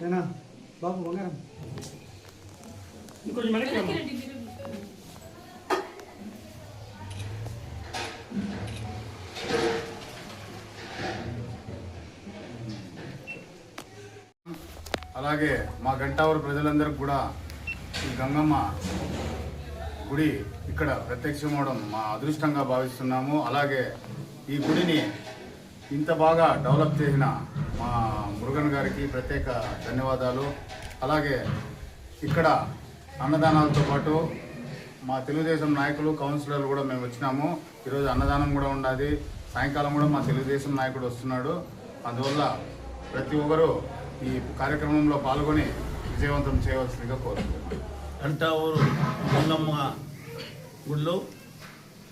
ఏనా బాబు బంగారం ఇంకొంచెం మనకి అలాగే మా గంటావూరు ప్రజలందరికీ కూడా ఈ గంగమ్మ గుడి ఇక్కడ ప్రత్యక్షమవడం మా అదృష్టంగా భావిస్తున్నాము. అలాగే ఈ గుడిని ఇంత బాగా డెవలప్ చేసిన మా మురుగన్ గారికి ప్రత్యేక ధన్యవాదాలు. అలాగే ఇక్కడ అన్నదానాలతో పాటు మా తెలుగుదేశం నాయకులు కౌన్సిలర్లు కూడా మేము వచ్చినాము. ఈరోజు అన్నదానం కూడా ఉండాలి. సాయంకాలం కూడా మా తెలుగుదేశం నాయకుడు వస్తున్నాడు. అందువల్ల ప్రతి ఒక్కరూ ఈ కార్యక్రమంలో పాల్గొని విజయవంతం చేయవలసిందిగా కోరుతున్నాను. గంటావూరు గంగమ్మ గుడిలో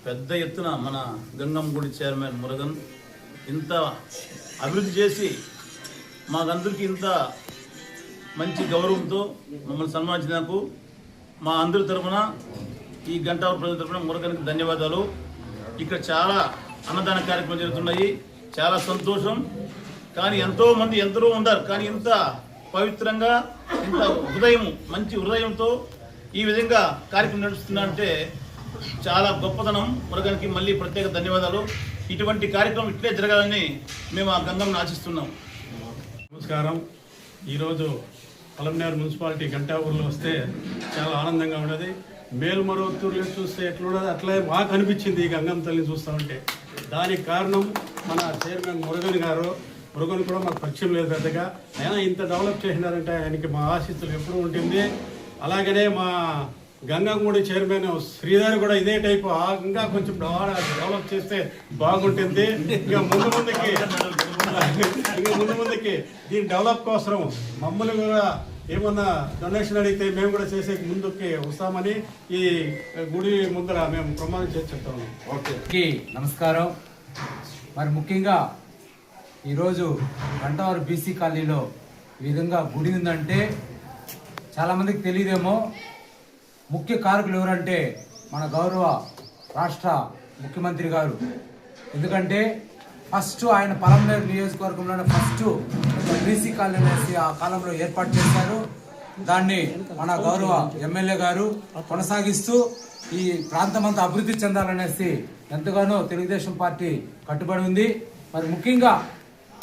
పెద్ద ఎత్తున మన గంగమ్మ గుడి చైర్మన్ మురుగన్ ఇంత అభివృద్ధి చేసి మాకందరికీ ఇంత మంచి గౌరవంతో మమ్మల్ని సన్మానించినందుకు మా అందరి తరఫున ఈ గంటావూరు ప్రజల తరఫున మురుగన్కి ధన్యవాదాలు. ఇక్కడ చాలా అన్నదాన కార్యక్రమాలు జరుగుతున్నాయి. చాలా సంతోషం. కానీ ఎందరో ఉంటారు. కానీ ఇంత పవిత్రంగా ఇంత మంచి హృదయంతో ఈ విధంగా కార్యక్రమం నడుస్తుందంటే చాలా గొప్పతనం. మురుగన్కి మళ్ళీ ప్రత్యేక ధన్యవాదాలు. ఇటువంటి కార్యక్రమం ఇట్లే జరగాలని మేము ఆ గంగమ్మను ఆశిస్తున్నాం. నమస్కారం. ఈరోజు పలమనేరు మున్సిపాలిటీ గంటావూరులో వస్తే చాలా ఆనందంగా ఉన్నది. మేల్మరువత్తూరులో చూస్తే ఎట్లున్నది అట్లే బాగా కనిపించింది ఈ గంగమ్మ తల్లిని చూస్తూ ఉంటే. దానికి కారణం మన చైర్మన్ మురుగన్ గారు. మురుగన్ కూడా మాకు పరిచయం లేదు పెద్దగా, అయినా ఇంత డెవలప్ చేసినారంటే ఆయనకి మా ఆశీస్సులు ఎప్పుడూ ఉంటుంది. అలాగనే మా గంగమ్మగుడి చైర్మన్ శ్రీధర్ కూడా ఇదే టైపు ఇంకా కొంచెం డెవలప్ చేస్తే బాగుంటుంది. ఇంకా ముందు ముందుకి దీని డెవలప్ కోసం మమ్మల్ని కూడా ఏమన్నా డొనేషన్ అడిగితే మేము కూడా చేసే ముందుకి వస్తామని ఈ గుడి ముందర మేము ప్రమాణం చేసి చెప్తాము. ఓకే, నమస్కారం. మరి ముఖ్యంగా ఈరోజు గంటావూరు బీసీ కాలనీలో ఈ విధంగా గుడి ఉందంటే చాలామందికి తెలియదేమో. ముఖ్య కారకులు ఎవరంటే మన గౌరవ రాష్ట్ర ముఖ్యమంత్రి గారు. ఎందుకంటే ఫస్ట్ ఆయన పలమనేరు నియోజకవర్గంలోనే ఫస్ట్ బీసీ కాలనీ వేసి ఆ కాలంలో ఏర్పాటు చేశారు. దాన్ని మన గౌరవ ఎమ్మెల్యే గారు కొనసాగిస్తూ ఈ ప్రాంతం అంతా అభివృద్ధి చెందాలనేసి ఎంతగానో తెలుగుదేశం పార్టీ కట్టుబడి ఉంది. మరి ముఖ్యంగా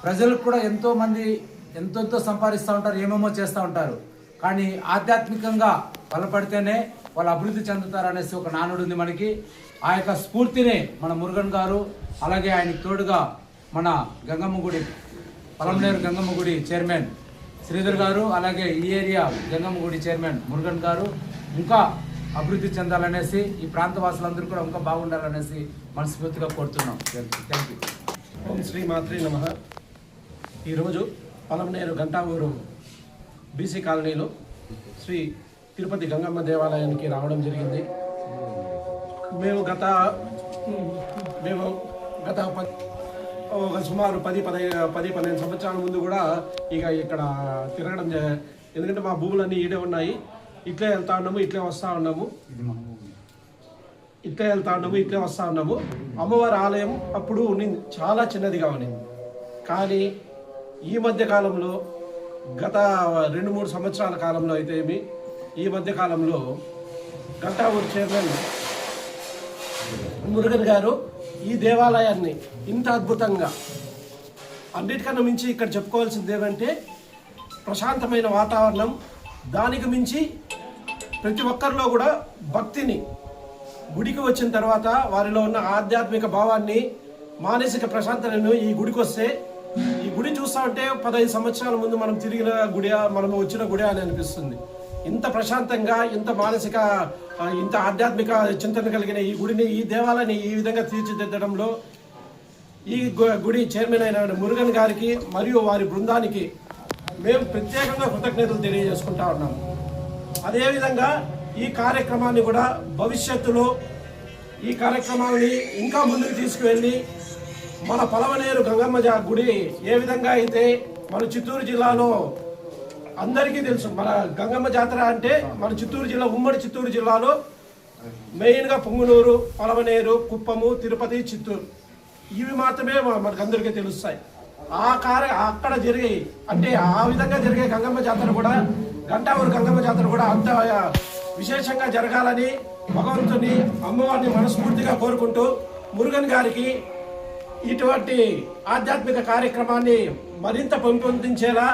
ప్రజలకు కూడా ఎంతోమంది ఎంతో సంపాదిస్తూ ఉంటారు, ఏమేమో చేస్తూ ఉంటారు. కానీ ఆధ్యాత్మికంగా బలపడితేనే వాళ్ళు అభివృద్ధి చెందుతారు అనేసి ఒక నానుడు ఉంది మనకి. ఆ యొక్క స్ఫూర్తిని మన మురుగన్ గారు, అలాగే ఆయనకు తోడుగా మన గంగమ్మ గుడి పలమనేరు గంగమ్మ గుడి చైర్మన్ శ్రీధర్ గారు, అలాగే ఈ ఏరియా గంగమ్మ గుడి చైర్మన్ మురుగన్ గారు ఇంకా అభివృద్ధి చెందాలనేసి ఈ ప్రాంత వాసులందరూ కూడా ఇంకా బాగుండాలనేసి మనస్ఫూర్తిగా కోరుతున్నాం. Thank you. ఓం శ్రీ మాత్రే నమః. ఈరోజు పలమనేరు గంటావూరు బీసీ కాలనీలో శ్రీ తిరుపతి గంగమ్మ దేవాలయానికి రావడం జరిగింది. మేము గత సుమారు 10-12 సంవత్సరాల ముందు కూడా ఇక్కడ తిరగడం, ఎందుకంటే మా భూములన్నీ ఈడే ఉన్నాయి. ఇట్లే వెళ్తా ఉన్నాము, ఇట్లే వస్తూ ఉన్నాము. అమ్మవారి ఆలయం అప్పుడు ఉన్నింది, చాలా చిన్నదిగా ఉన్నింది. కానీ ఈ మధ్య కాలంలో గత 2-3 సంవత్సరాల కాలంలో అయితే ఈ మధ్య కాలంలో గంటావూరు చైర్మన్ మురుగన్ గారు ఈ దేవాలయాన్ని ఇంత అద్భుతంగా, అన్నిటికన్నా మించి ఇక్కడ చెప్పుకోవాల్సింది ఏమంటే ప్రశాంతమైన వాతావరణం, దానికి మించి ప్రతి ఒక్కరిలో కూడా భక్తిని, గుడికి వచ్చిన తర్వాత వారిలో ఉన్న ఆధ్యాత్మిక భావాన్ని, మానసిక ప్రశాంతతను ఈ గుడికి వస్తే, ఈ గుడి చూస్తూ ఉంటే 15 సంవత్సరాల ముందు మనం తిరిగిన గుడి, మనం వచ్చిన గుడి అని అనిపిస్తుంది. ఇంత ప్రశాంతంగా, ఇంత మానసిక, ఇంత ఆధ్యాత్మిక చింతన కలిగిన ఈ గుడిని, ఈ దేవాలయాన్ని ఈ విధంగా తీర్చిదిద్దడంలో ఈ గుడి చైర్మన్ అయిన మురుగన్ గారికి మరియు వారి బృందానికి మేము ప్రత్యేకంగా కృతజ్ఞతలు తెలియజేసుకుంటా ఉన్నాము. అదేవిధంగా ఈ కార్యక్రమాన్ని కూడా భవిష్యత్తులో ఈ కార్యక్రమాన్ని ఇంకా ముందుకు తీసుకువెళ్ళి మన పలమనేరు గంగమ్మ గుడి ఏ విధంగా అయితే మన చిత్తూరు జిల్లాలో అందరికీ తెలుసు. మన గంగమ్మ జాతర అంటే మన చిత్తూరు జిల్లా, ఉమ్మడి చిత్తూరు జిల్లాలో మెయిన్గా పొంగునూరు, పలమనేరు, కుప్పము, తిరుపతి, చిత్తూరు, ఇవి మాత్రమే మనకందరికీ తెలుస్తాయి. అక్కడ జరిగే అంటే ఆ విధంగా జరిగే గంగమ్మ జాతర కూడా గంటావూరు గంగమ్మ జాతర కూడా అంత విశేషంగా జరగాలని భగవంతుని అమ్మవారిని మనస్ఫూర్తిగా కోరుకుంటూ మురుగన్ గారికి ఇటువంటి ఆధ్యాత్మిక కార్యక్రమాన్ని మరింత పెంపొందించేలా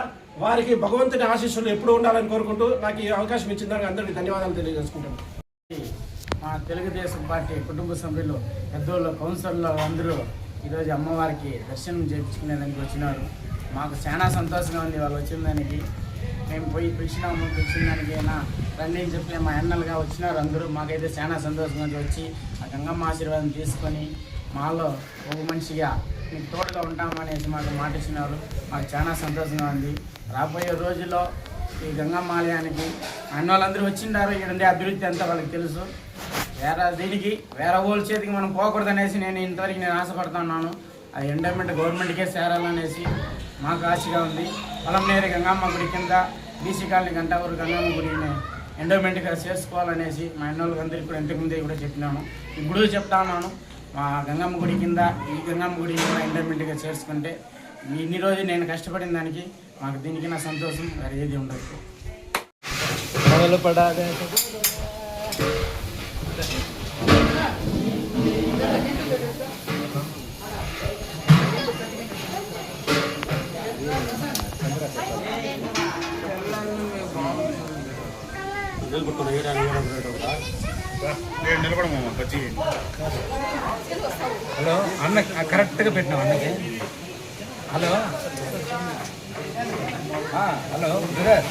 వారికి భగవంతుని ఆశీస్సులు ఎప్పుడూ ఉండాలని కోరుకుంటూ నాకు ఈ అవకాశం ఇచ్చిన దానికి అందరికీ ధన్యవాదాలు తెలియజేసుకుంటాను. మా తెలుగుదేశం పార్టీ కుటుంబ సభ్యులు పెద్దోళ్ళు కౌన్సిలర్లు అందరూ ఈరోజు అమ్మవారికి దర్శనం చేయించుకునేదానికి వచ్చినారు. మాకు చాలా సంతోషంగా ఉంది వాళ్ళు వచ్చిన దానికి. మేము పోయి పిలిచిన దానికి అయినా రండి అని చెప్పి మా అన్నలుగా వచ్చినారు అందరూ. మాకైతే చాలా సంతోషంగా వచ్చి ఆ గంగమ్మ ఆశీర్వాదం తీసుకొని మాలో ఒక మనిషిగా మీకు తోడుగా ఉంటామనేసి మాకు మాట ఇచ్చినారు. మాకు చాలా సంతోషంగా ఉంది. రాబోయే రోజుల్లో ఈ గంగమ్మ ఆలయానికి అన్న వాళ్ళందరూ వచ్చిండారు. ఇక్కడ అభివృద్ధి అంతా వాళ్ళకి తెలుసు. వేరే వాళ్ళ చేతికి మనం పోకూడదు అనేసి ఇంతవరకు నేను ఆశపడుతున్నాను. అది ఎండోమెంట్ గవర్నమెంట్కే చేరాలనేసి మాకు ఆశగా ఉంది. పొలంనేరు గంగమ్మ గుడి కింద బీసీ కాలనీ గంటావూరు గంగమ్మ గుడిని ఎండోమెంట్గా చేసుకోవాలనేసి మా అన్నోళ్ళకి అందరికీ కూడా ఇంతకుముందే కూడా చెప్పినాను. ఇప్పుడు చెప్తా ఉన్నాను, మా గంగమ్మ గుడి కింద ఈ గంగమ్మ గుడి కూడా ఎండోమెంట్గా చేసుకుంటే ఇన్ని రోజులు నేను కష్టపడిన దానికి మాకు దీనికి నా సంతోషం వేరే ఏది ఉండదు. హలో అన్న కరెక్ట్గా పెట్టినాం అన్నకి. హలో హలో బ్రదర్,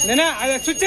నేనా అది స్విచ్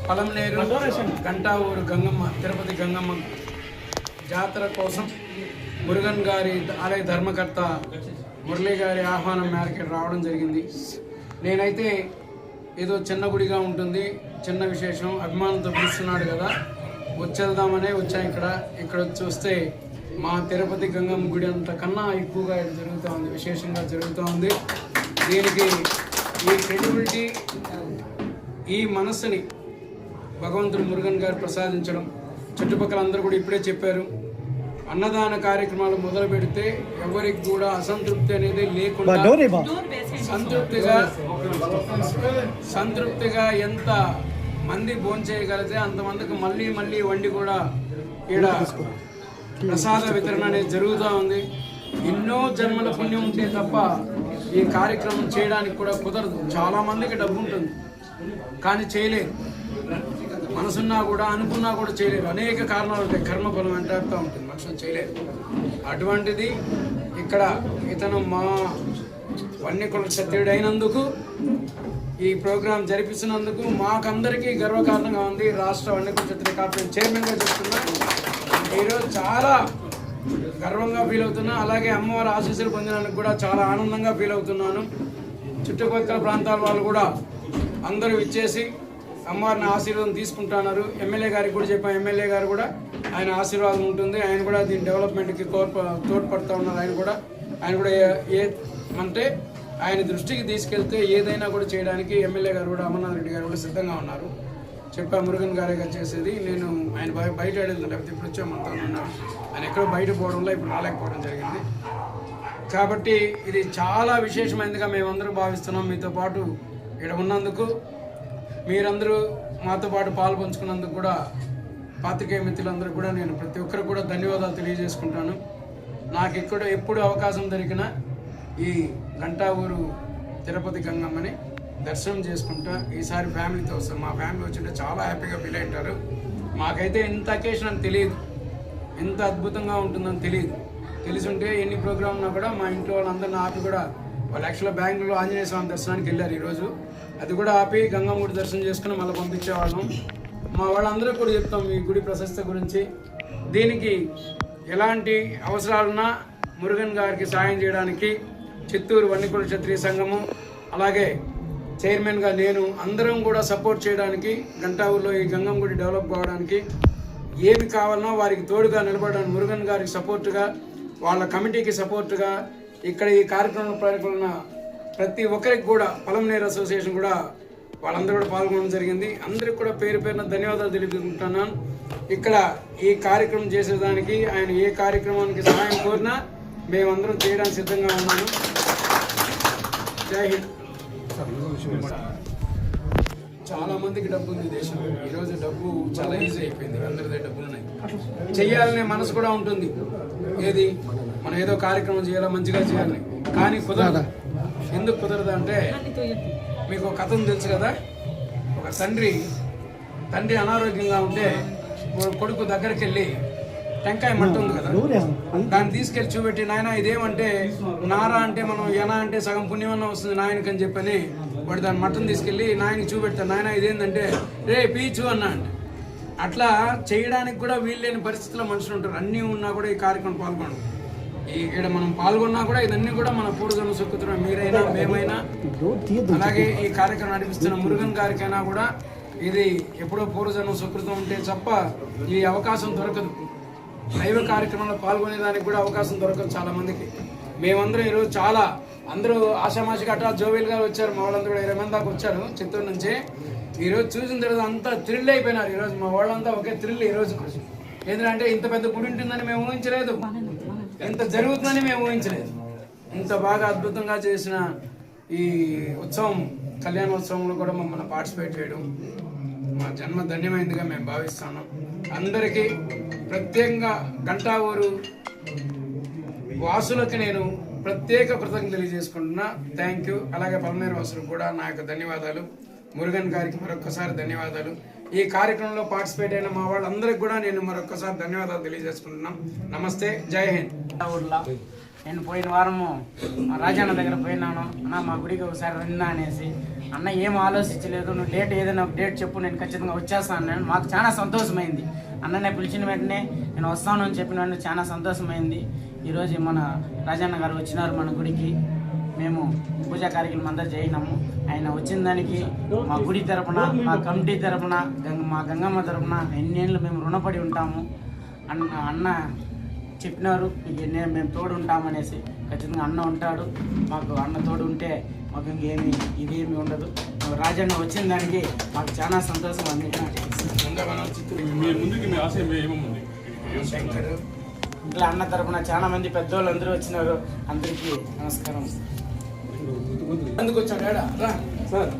పలంనేరు గంటావూరు గంగమ్మ తిరుపతి గంగమ్మ జాతర కోసం మురుగన్ గారి ఆలయ ధర్మకర్త మురళీ గారి ఆహ్వానం మేరకు రావడం జరిగింది. నేనైతే ఏదో చిన్న గుడిగా ఉంటుంది, చిన్న విశేషం, అభిమానంతో పిలుస్తున్నాడు కదా వచ్చేద్దామనే వచ్చాను. ఇక్కడ వచ్చి వస్తే మా తిరుపతి గంగమ్మ గుడి అంతకన్నా ఎక్కువగా ఇక్కడ జరుగుతూ ఉంది, విశేషంగా జరుగుతూ ఉంది. దీనికి ఈ క్రెడిబిలిటీ, ఈ మనస్సుని భగవంతుడు మురుగన్ గారు ప్రసాదించడం. చుట్టుపక్కల అందరూ కూడా ఇప్పుడే చెప్పారు, అన్నదాన కార్యక్రమాలు మొదలు పెడితే ఎవరికి కూడా అసంతృప్తి అనేది లేకుండా సంతృప్తిగా ఎంత మంది భోంచేయగలిగితే అంతమందికి మళ్ళీ మళ్ళీ వండి కూడా ఈడ ప్రసాద వితరణ అనేది జరుగుతూ ఉంది. ఎన్నో జన్మల పుణ్యం ఉంటే తప్ప ఈ కార్యక్రమం చేయడానికి కూడా కుదరదు. చాలా మందికి డబ్బు ఉంటుంది కానీ చేయలేరు, మనసున్నా కూడా అనుకున్నా కూడా చేయలేరు. అనేక కారణాలు ఉంటాయి, కర్మఫలం వెంటాడుతూ ఉంటుంది, మనుషులు చేయలేరు. అటువంటిది ఇక్కడ ఇతను మా వన్యకుల క్షత్రియుడైనందుకు, ఈ ప్రోగ్రాం జరిపిస్తున్నందుకు మాకందరికీ గర్వకారణంగా ఉంది. రాష్ట్ర వన్యకుల క్షత్రియ కార్పొరేషన్ చైర్మన్గా చెప్తున్నా, ఈరోజు చాలా గర్వంగా ఫీల్ అవుతున్నా. అలాగే అమ్మవారి ఆశీస్సులు పొందినందుకు కూడా చాలా ఆనందంగా ఫీల్ అవుతున్నాను. చుట్టుపక్కల ప్రాంతాల వాళ్ళు కూడా అందరూ ఇచ్చేసి అమ్మవారిని ఆశీర్వాదం తీసుకుంటున్నారు. ఎమ్మెల్యే గారికి కూడా చెప్పాం, ఎమ్మెల్యే గారు కూడా ఆయన ఆశీర్వాదం ఉంటుంది, ఆయన కూడా దీని డెవలప్మెంట్కి తోడ్పడుతూ ఉన్నారు. ఆయన కూడా అంటే ఆయన దృష్టికి తీసుకెళ్తే ఏదైనా కూడా చేయడానికి ఎమ్మెల్యే గారు కూడా, అమర్నాథ్ రెడ్డి గారు కూడా సిద్ధంగా ఉన్నారు. చెప్పా మురుగన్ గారే చేసేది, నేను ఆయన బయట వెళ్ళింది, లేకపోతే ఇప్పుడు వచ్చామంతా ఆయన ఎక్కడో బయట పోవడంలో ఇప్పుడు రాలేకపోవడం జరిగింది. కాబట్టి ఇది చాలా విశేషమైనదిగా మేమందరం భావిస్తున్నాం. మీతో పాటు ఇక్కడ ఉన్నందుకు, మీరందరూ మాతో పాటు పాలు పంచుకున్నందుకు కూడా పాత్రికేయ మిత్రులందరూ కూడా నేను ప్రతి ఒక్కరికి కూడా ధన్యవాదాలు తెలియజేసుకుంటాను. నాకు ఎప్పుడు అవకాశం దొరికినా ఈ గంటావూరు తిరుపతి గంగమ్మని దర్శనం చేసుకుంటా. ఈసారి ఫ్యామిలీతో వస్తాం, మా ఫ్యామిలీ వచ్చింటే చాలా హ్యాపీగా ఫీల్ అయింటారు. మాకైతే ఇంత అకేషన్ అని తెలియదు, ఎంత అద్భుతంగా ఉంటుందని తెలియదు. తెలిసి ఉంటే ఎన్ని ప్రోగ్రామ్ ఉన్నా కూడా మా ఇంట్లో వాళ్ళందరినీ ఆపి కూడా, వాళ్ళు యాక్చువల్గా బెంగళూరు ఆంజనేయ స్వామి దర్శనానికి వెళ్ళారు ఈరోజు, అది కూడా ఆపి గంగమ్మ గుడి దర్శనం చేసుకుని మళ్ళీ పంపించేవాళ్ళం. మా వాళ్ళందరూ కూడా చెప్తాం ఈ గుడి ప్రశస్తి గురించి. దీనికి ఎలాంటి అవసరాలున్నా మురుగన్ గారికి సాయం చేయడానికి చిత్తూరు వన్యకుల క్షత్రియ సంఘము, అలాగే చైర్మన్గా నేను, అందరం కూడా సపోర్ట్ చేయడానికి, గంటావూరులో ఈ గంగమ్మ గుడి డెవలప్ కావడానికి ఏమి కావాలన్నా వారికి తోడుగా నిలబడడానికి, మురుగన్ గారికి సపోర్టుగా, వాళ్ళ కమిటీకి సపోర్టుగా, ఇక్కడ ఈ కార్యక్రమంలో పాల్గొన్న ప్రతి ఒక్కరికి కూడా పలంనేరు అసోసియేషన్ కూడా వాళ్ళందరూ కూడా పాల్గొనడం జరిగింది. అందరికి కూడా పేరు పేరున ధన్యవాదాలు తెలుపుకుంటున్నాను. ఇక్కడ ఈ కార్యక్రమం చేసేదానికి, ఆయన ఏ కార్యక్రమానికి సహాయం కోరినా మేమందరం చేయడానికి సిద్ధంగా ఉన్నాను. జై హింద్. చాలా మందికి డబ్బు ఉంది దేశంలో, ఈరోజు డబ్బు చాలా ఈజీ అయిపోయింది, అందరి దగ్గర డబ్బులు ఉన్నాయి. చెయ్యాలనే మనసు కూడా ఉంటుంది, ఏది మనం ఏదో కార్యక్రమం చేయాలా, మంచిగా చేయాలని, కానీ కుదరదు. ఎందుకు కుదరదు అంటే మీకు కథ తెలుసు కదా. ఒక తండ్రి అనారోగ్యంగా ఉంటే కొడుకు దగ్గరికి వెళ్ళి టెంకాయ మట్ట ఉంది కదా, దాన్ని తీసుకెళ్ళి చూపెట్టి, నాయన ఇదేమంటే నారా అంటే మనం ఎనా అంటే సగం పుణ్యమన్నా వస్తుంది నాయనకి అని చెప్పని వాడు దాని మట్టను తీసుకెళ్ళి నాయనకి చూపెడతాను, నాయన ఇదేంటంటే రే పీచు అన్నా అంటే. అట్లా చేయడానికి కూడా వీల్లేని పరిస్థితుల్లో మనుషులు ఉంటారు. అన్నీ ఉన్నా కూడా ఈ కార్యక్రమం పాల్గొనడం, ఇక్కడ మనం పాల్గొన్నా కూడా ఇదన్నీ కూడా మన పూర్వజన్మ సుకృతం, మీరైనా మేమైనా. అలాగే ఈ కార్యక్రమం నడిపిస్తున్న మురుగన్ గారికైనా కూడా ఇది ఎప్పుడో పూర్వజన్మ సుకృతం ఉంటే తప్ప ఈ అవకాశం దొరకదు. దైవ కార్యక్రమంలో పాల్గొనేదానికి కూడా అవకాశం దొరకదు చాలా మందికి. మేమందరం ఈరోజు చాలా అందరూ ఆషామాషిగా అట్లా జోవేల్ గారు వచ్చారు, మా వాళ్ళందరూ కూడా 20 మంది దాకా వచ్చారు చిత్తూరు నుంచి. ఈరోజు చూసిన తర్వాత అంతా థ్రిల్ అయిపోయినారు. ఈరోజు మా వాళ్ళంతా ఒకే థ్రిల్. ఈరోజు ఎందుకంటే ఇంత పెద్ద గుడి ఉంటుందని మేము ఊహించలేదు, ఇంత జరుగుతుందని మేము ఊహించలేదు. ఇంత బాగా అద్భుతంగా చేసిన ఈ ఉత్సవం, కళ్యాణోత్సవంలో కూడా మమ్మల్ని పార్టిసిపేట్ చేయడం మా జన్మ ధన్యమైందిగా మేము భావిస్తాను. అందరికీ ప్రత్యేకంగా గంటావూరు వాసులకి నేను ప్రత్యేక కృతజ్ఞతలు తెలియజేసుకుంటున్నా. Thank you. అలాగే పలమనేరు వాసులకు కూడా నా యొక్క ధన్యవాదాలు. మురుగన్ గారికి మరొక్కసారి ధన్యవాదాలు. ఈ కార్యక్రమంలో పార్టిసిపేట్ అయిన మా వాళ్ళందరికీ కూడా నేను మరొక్కసారి ధన్యవాదాలు తెలియజేసుకుంటున్నాం. నమస్తే, జై హింద్. ఊర్లో నేను పోయిన వారము రాజన్న దగ్గర పోయినాను, అన్న మా గుడికి ఒకసారి రందా అనేసి. అన్న ఏం ఆలోచించలేదు, నువ్వు డేట్ ఏదైనా ఒక డేట్ చెప్పు, నేను ఖచ్చితంగా వచ్చేస్తాను అన్నాడు. మాకు చాలా సంతోషమైంది. అన్ననే పిలిచిన వెంటనే నేను వస్తాను అని చెప్పిన వెంటనే చాలా సంతోషమైంది. ఈరోజు మన రాజన్న గారు వచ్చినారు మన గుడికి. మేము పూజా కార్యక్రమం అంతా చేయినాము. ఆయన వచ్చిన దానికి మా గుడి తరపున, మా కమిటీ తరపున, మా గంగమ్మ తరపున ఎన్నేళ్ళు మేము రుణపడి ఉంటాము. అన్న చెప్పినారు మేము తోడు ఉంటామనేసి. ఖచ్చితంగా అన్న ఉంటాడు. మాకు అన్న తోడు ఉంటే మాకు ఇంకేమి ఇదేమి ఉండదు. రాజన్న వచ్చిన దానికి మాకు చాలా సంతోషం. మీ ముందుకి మీ ఆశయం ఏముంది? ఇట్లా అన్న తరపున చాలా మంది పెద్దోళ్ళు అందరూ వచ్చినారు. అందరికీ నమస్కారం. అందుకు వచ్చాడు సార్.